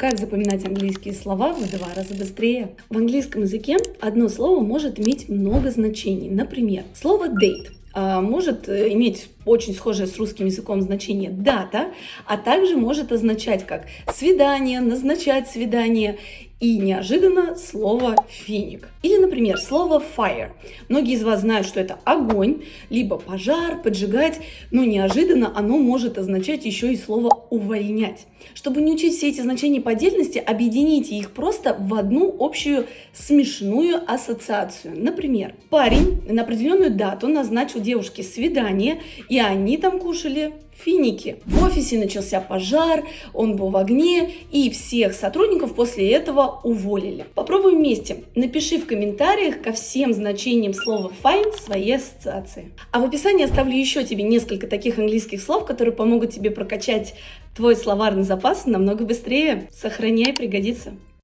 Как запоминать английские слова в 2 раза быстрее? В английском языке одно слово может иметь много значений. Например, слово date может иметь очень схожее с русским языком значение дата, а также может означать как свидание, назначать свидание и неожиданно слово финик. Или, например, слово fire. Многие из вас знают, что это огонь, либо пожар, поджигать, но неожиданно оно может означать еще и слово увольнять. Чтобы не учить все эти значения по отдельности, объедините их просто в одну общую смешную ассоциацию. Например, парень на определенную дату назначил девушке свидание, и они там кушали финики. В офисе начался пожар, он был в огне, и всех сотрудников после этого уволили. Попробуем вместе. Напиши в комментариях ко всем значениям слова find свои ассоциации. А в описании оставлю еще тебе несколько таких английских слов, которые помогут тебе прокачать твой словарный запас намного быстрее. Сохраняй, пригодится.